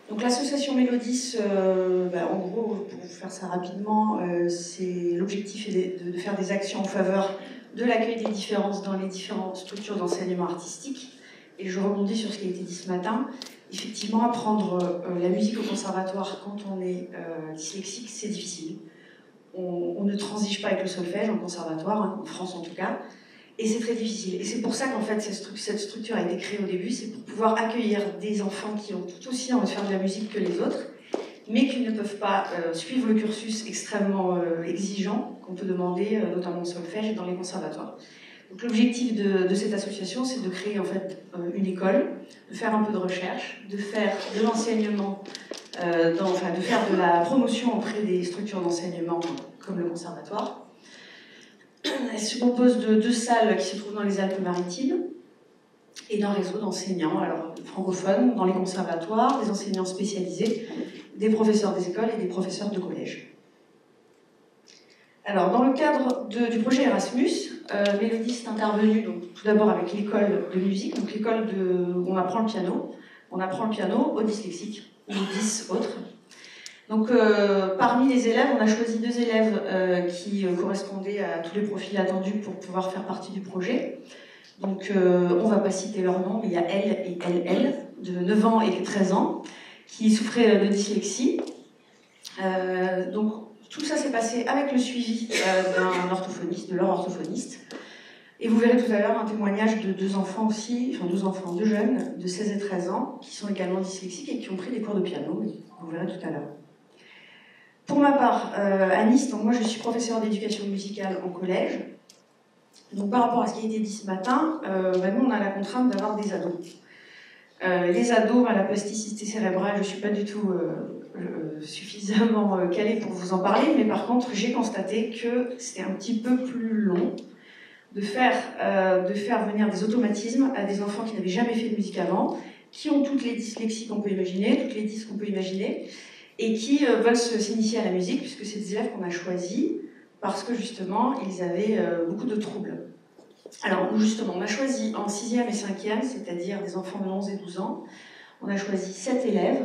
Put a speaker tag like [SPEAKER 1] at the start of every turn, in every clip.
[SPEAKER 1] Donc l'association Mélodis, en gros, pour faire ça rapidement, l'objectif est de faire des actions en faveur de l'accueil des différences dans les différentes structures d'enseignement artistique. Et je rebondis sur ce qui a été dit ce matin. Effectivement, apprendre la musique au conservatoire quand on est dyslexique, c'est difficile. On ne transige pas avec le solfège en conservatoire, hein, en France en tout cas, et c'est très difficile. Et c'est pour ça qu'en fait cette structure a été créée au début, c'est pour pouvoir accueillir des enfants qui ont tout aussi envie de faire de la musique que les autres, mais qui ne peuvent pas suivre le cursus extrêmement exigeant qu'on peut demander, notamment au solfège et dans les conservatoires. Donc l'objectif de cette association, c'est de créer en fait une école, de faire un peu de recherche, de faire de l'enseignement, de faire de la promotion auprès des structures d'enseignement comme le conservatoire. Elle se compose de 2 salles qui se trouvent dans les Alpes-Maritimes et d'un réseau d'enseignants, alors francophones, dans les conservatoires, des enseignants spécialisés, des professeurs des écoles et des professeurs de collège. Alors, dans le cadre du projet Erasmus, Mélodis est intervenue donc, tout d'abord avec l'école de musique, donc l'école où on apprend le piano. On apprend le piano aux dyslexiques, ou aux 10 autres. Donc, parmi les élèves, on a choisi 2 élèves qui correspondaient à tous les profils attendus pour pouvoir faire partie du projet. Donc, on ne va pas citer leur nom, mais il y a elle et elle, de 9 ans et 13 ans, qui souffraient de dyslexie. Donc, tout ça s'est passé avec le suivi d'un orthophoniste, de leur orthophoniste. Et vous verrez tout à l'heure un témoignage de 2 enfants aussi, enfin 2 jeunes de 16 et 13 ans, qui sont également dyslexiques et qui ont pris des cours de piano, vous verrez tout à l'heure. Pour ma part, à Nice, donc moi je suis professeure d'éducation musicale en collège. Donc par rapport à ce qui a été dit ce matin, nous on a la contrainte d'avoir des ados. Les ados, la plasticité cérébrale, je ne suis pas du tout suffisamment calée pour vous en parler, mais par contre j'ai constaté que c'était un petit peu plus long de faire venir des automatismes à des enfants qui n'avaient jamais fait de musique avant, qui ont toutes les dyslexies qu'on peut imaginer, toutes les dys qu'on peut imaginer, et qui veulent s'initier à la musique, puisque c'est des élèves qu'on a choisis, parce que justement, ils avaient beaucoup de troubles. Alors, justement, on a choisi en 6e et 5e, c'est-à-dire des enfants de 11 et 12 ans, on a choisi 7 élèves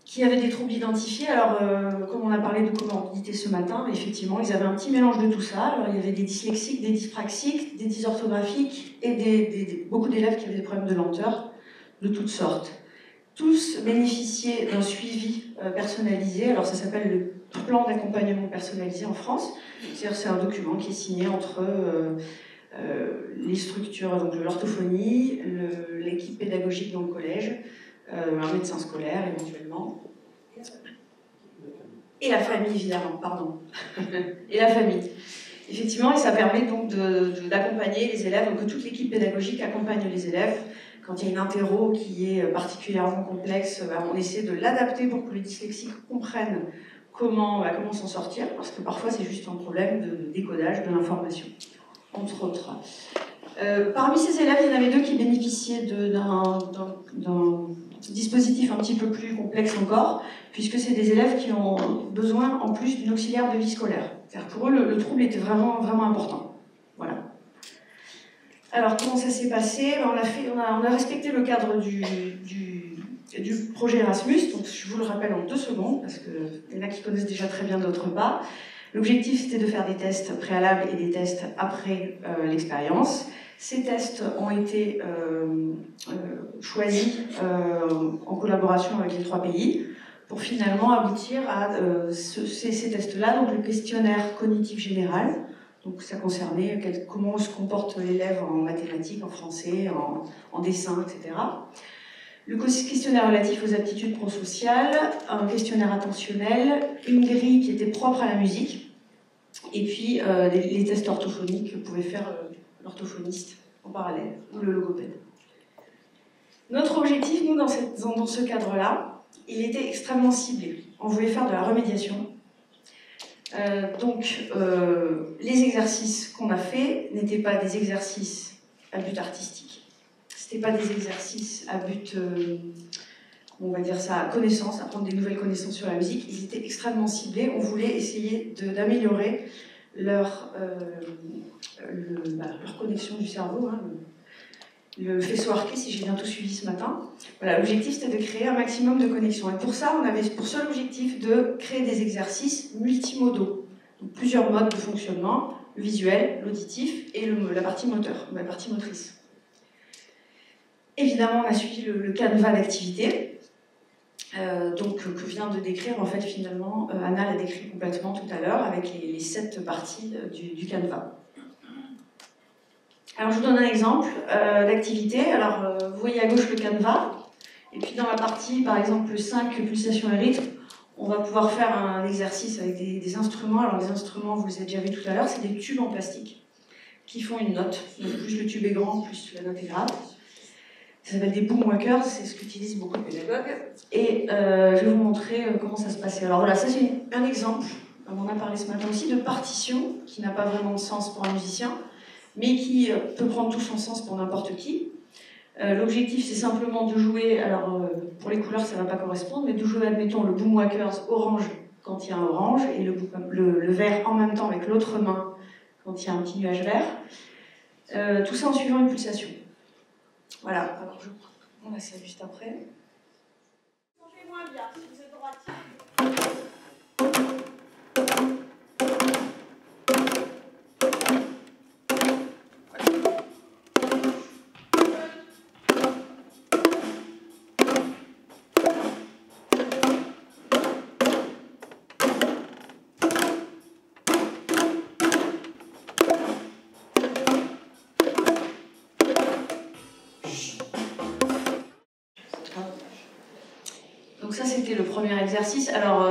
[SPEAKER 1] qui avaient des troubles identifiés. Alors, comme on a parlé de comorbidité ce matin, effectivement, ils avaient un petit mélange de tout ça. Alors, il y avait des dyslexiques, des dyspraxiques, des dysorthographiques et beaucoup d'élèves qui avaient des problèmes de lenteur de toutes sortes. Tous bénéficiaient d'un suivi personnalisé. Alors, ça s'appelle le plan d'accompagnement personnalisé en France. C'est-à-dire, c'est un document qui est signé entre les structures, donc l'orthophonie, l'équipe pédagogique dans le collège, un médecin scolaire éventuellement, et la famille évidemment, pardon, et la famille. Effectivement, et ça permet donc d'accompagner les élèves, donc que toute l'équipe pédagogique accompagne les élèves. Quand il y a une interro qui est particulièrement complexe, on essaie de l'adapter pour que les dyslexiques comprennent comment s'en sortir, parce que parfois c'est juste un problème de décodage de l'information, entre autres. Parmi ces élèves, il y en avait 2 qui bénéficiaient d'un dispositif un petit peu plus complexe encore, puisque c'est des élèves qui ont besoin en plus d'une auxiliaire de vie scolaire. C'est-à-dire pour eux, le trouble était vraiment, vraiment important. Voilà. Alors, comment ça s'est passé? On a respecté le cadre du projet Erasmus, donc je vous le rappelle en 2 secondes, parce qu'il y en a qui connaissent déjà très bien, d'autres pas. L'objectif, c'était de faire des tests préalables et des tests après l'expérience. Ces tests ont été choisis en collaboration avec les 3 pays pour finalement aboutir à ces tests-là, donc le questionnaire cognitif général. Donc ça concernait comment se comporte l'élève en mathématiques, en français, en dessin, etc. Le questionnaire relatif aux aptitudes prosociales, un questionnaire attentionnel, une grille qui était propre à la musique, et puis les tests orthophoniques que pouvait faire l'orthophoniste en parallèle, ou le logopède. Notre objectif, nous, dans ce cadre-là, il était extrêmement ciblé. On voulait faire de la remédiation. Les exercices qu'on a faits n'étaient pas des exercices à but artistique. C'était pas des exercices à but, on va dire ça, connaissance, apprendre des nouvelles connaissances sur la musique. Ils étaient extrêmement ciblés. On voulait essayer d'améliorer leur connexion du cerveau, le faisceau arqué, si j'ai bien tout suivi ce matin. Voilà, l'objectif c'était de créer un maximum de connexions. Et pour ça, on avait pour seul objectif de créer des exercices multimodaux. Donc, plusieurs modes de fonctionnement, le visuel, l'auditif et la partie moteur, la partie motrice. Évidemment, on a suivi le canevas d'activité, que vient de décrire, en fait, finalement, Anna l'a décrit complètement tout à l'heure, avec les 7 parties du canevas. Alors, je vous donne un exemple d'activité. Alors, vous voyez à gauche le canevas, et puis dans la partie, par exemple, 5, pulsations et rythme, on va pouvoir faire un exercice avec des instruments. Alors, les instruments, vous les avez déjà vus tout à l'heure, c'est des tubes en plastique qui font une note. Donc, plus le tube est grand, plus la note est grave. Ça s'appelle des boomwalkers, c'est ce qu'utilisent beaucoup de pédagogues. Et je vais vous montrer comment ça se passait. Alors voilà, ça c'est un exemple, on en a parlé ce matin aussi, de partition qui n'a pas vraiment de sens pour un musicien, mais qui peut prendre tout son sens pour n'importe qui. L'objectif c'est simplement de jouer, alors pour les couleurs ça ne va pas correspondre, mais de jouer, admettons, le boomwalkers orange quand il y a un orange, et le vert en même temps avec l'autre main quand il y a un petit nuage vert. Tout ça en suivant une pulsation. Voilà, alors on a ça juste après. Changez moins bien si vous êtes droitier. Donc ça c'était le premier exercice. Alors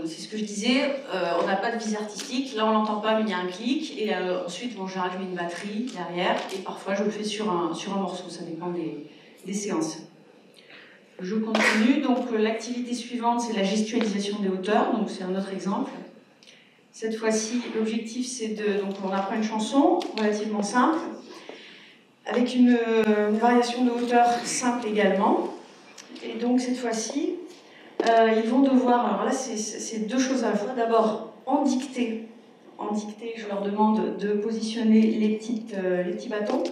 [SPEAKER 1] c'est ce que je disais, on n'a pas de visée artistique, là on l'entend pas mais il y a un clic, et ensuite en général je mets une batterie derrière, et parfois je le fais sur un morceau, ça dépend des séances. Je continue, donc l'activité suivante c'est la gestualisation des hauteurs, donc c'est un autre exemple. Cette fois-ci l'objectif c'est donc on apprend une chanson relativement simple, avec une variation de hauteur simple également. Et donc cette fois-ci, ils vont devoir, alors là c'est 2 choses à la fois. D'abord, en dictée, je leur demande de positionner les petits bâtons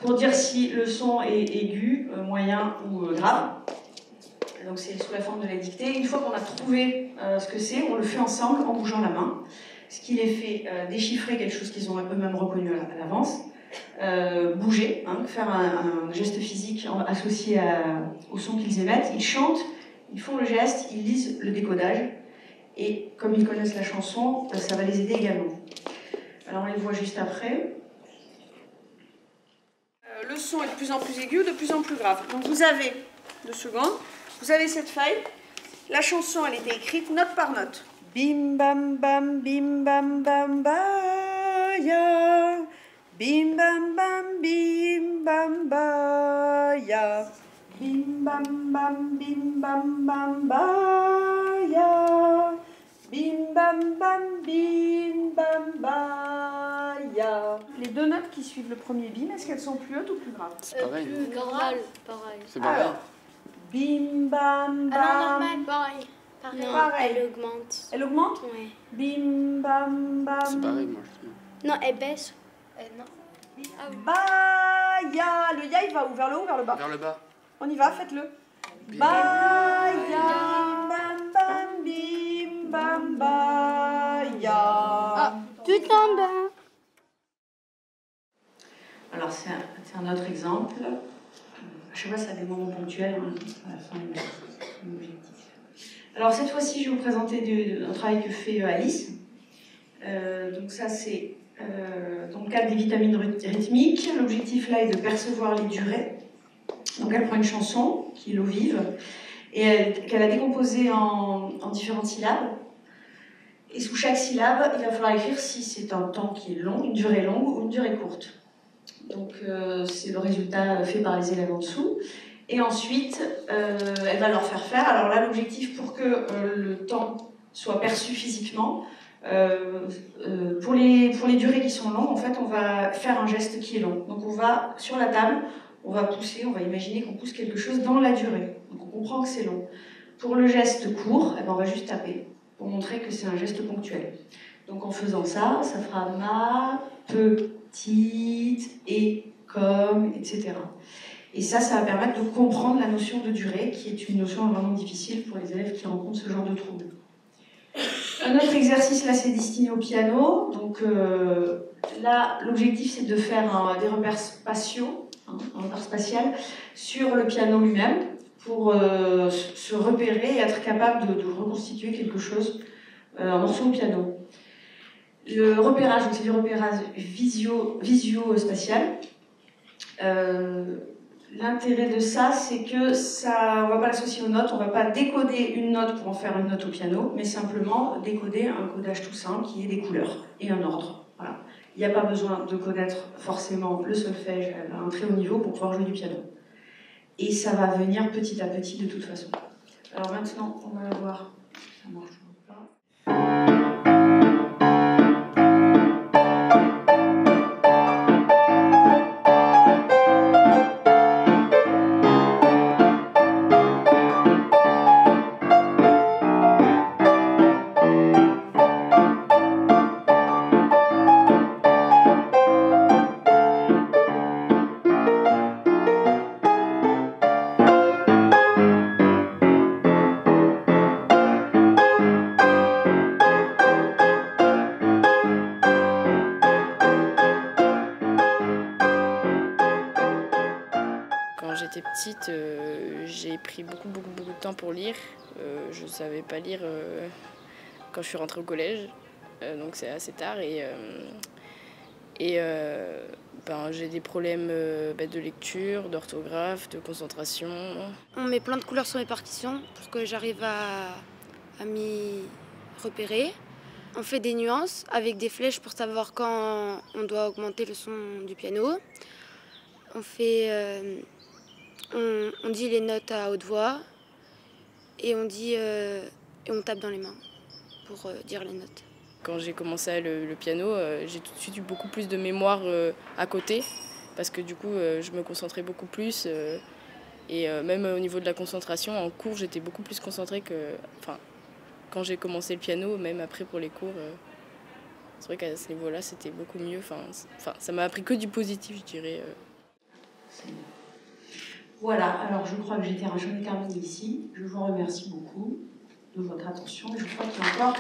[SPEAKER 1] pour dire si le son est aigu, moyen ou grave. Donc c'est sous la forme de la dictée. Une fois qu'on a trouvé ce que c'est, on le fait ensemble en bougeant la main, ce qui les fait déchiffrer quelque chose qu'ils ont eux-mêmes reconnu à l'avance. Bouger, faire un geste physique associé au son qu'ils émettent. Ils chantent, ils font le geste, ils lisent le décodage, et comme ils connaissent la chanson, ça va les aider également. Alors on les voit juste après. Le son est de plus en plus aigu, de plus en plus grave. Donc vous avez 2 secondes, vous avez cette feuille, la chanson elle était écrite note par note. Bim bam bam bim bam bam ba ya. Bim bam bam bim bam ba ya. Bim bam bam bim bam bam ba ya. Bim bam bam bim bam ba ya. Les 2 notes qui suivent le premier bim, est-ce qu'elles sont plus hautes ou plus graves?
[SPEAKER 2] C'est pareil.
[SPEAKER 3] Plus grave. Pareil.
[SPEAKER 2] C'est pareil.
[SPEAKER 1] Alors, bim bam bam.
[SPEAKER 3] Alors normal, pareil. Non,
[SPEAKER 1] Pareil.
[SPEAKER 3] elle augmente.
[SPEAKER 1] Elle augmente?
[SPEAKER 3] Ouais.
[SPEAKER 1] Bim bam bam.
[SPEAKER 2] C'est pareil, moi je trouve.
[SPEAKER 3] Non, elle baisse. Non.
[SPEAKER 1] Ba ya. Le ya il va où? Vers le haut ou vers le bas?
[SPEAKER 2] Vers le bas.
[SPEAKER 1] On y va, faites-le. Ba ya. Bam bam bim bam ba ya.
[SPEAKER 3] Ah, tout en bas.
[SPEAKER 1] Alors c'est un autre exemple. À chaque fois, ça a des moments ponctuels. À la fin, un objectif. Alors cette fois-ci, je vais vous présenter un travail que fait Alice. Donc ça, c'est dans le cadre des vitamines rythmiques. L'objectif là est de percevoir les durées. Donc elle prend une chanson qui est l'eau vive et qu'elle a décomposée en différentes syllabes. Et sous chaque syllabe, il va falloir écrire si c'est un temps qui est long, une durée longue ou une durée courte. Donc c'est le résultat fait par les élèves en dessous. Et ensuite, elle va leur faire faire. Alors là, l'objectif pour que le temps soit perçu physiquement, pour les durées qui sont longues, en fait, on va faire un geste qui est long. Donc on va, sur la table, on va pousser, on va imaginer qu'on pousse quelque chose dans la durée. Donc on comprend que c'est long. Pour le geste court, eh ben, on va juste taper pour montrer que c'est un geste ponctuel. Donc en faisant ça, ça fera ma petite et comme, etc. Et ça va permettre de comprendre la notion de durée, qui est une notion vraiment difficile pour les élèves qui rencontrent ce genre de troubles. Un autre exercice, là, c'est destiné au piano. Donc là, l'objectif, c'est de faire des repères spatiaux, un repère spatial, sur le piano lui-même, pour se repérer et être capable de reconstituer quelque chose, un morceau au piano. Le repérage, c'est du repérage visio-spatial. L'intérêt de ça, c'est que on ne va pas l'associer aux notes, on ne va pas décoder une note pour en faire une note au piano, mais simplement décoder un codage tout simple qui est des couleurs et un ordre. Voilà. Il n'y a pas besoin de connaître forcément le solfège à un très haut niveau pour pouvoir jouer du piano. Et ça va venir petit à petit de toute façon. Alors maintenant, on va voir. Ça marche pas.
[SPEAKER 2] Quand j'étais petite, j'ai pris beaucoup de temps pour lire. Je ne savais pas lire quand je suis rentrée au collège, donc c'est assez tard. J'ai des problèmes de lecture, d'orthographe, de concentration.
[SPEAKER 4] On met plein de couleurs sur mes partitions pour que j'arrive à m'y repérer. On fait des nuances avec des flèches pour savoir quand on doit augmenter le son du piano. On dit les notes à haute voix et on tape dans les mains pour dire les notes.
[SPEAKER 2] Quand j'ai commencé le piano, j'ai tout de suite eu beaucoup plus de mémoire à côté parce que du coup je me concentrais beaucoup plus et même au niveau de la concentration, en cours j'étais beaucoup plus concentrée que quand j'ai commencé le piano, même après pour les cours. C'est vrai qu'à ce niveau-là c'était beaucoup mieux, ça m'a appris que du positif je dirais.
[SPEAKER 1] Voilà, alors je crois que j'en ai terminé ici. Je vous remercie beaucoup de votre attention et je crois qu'il y a encore...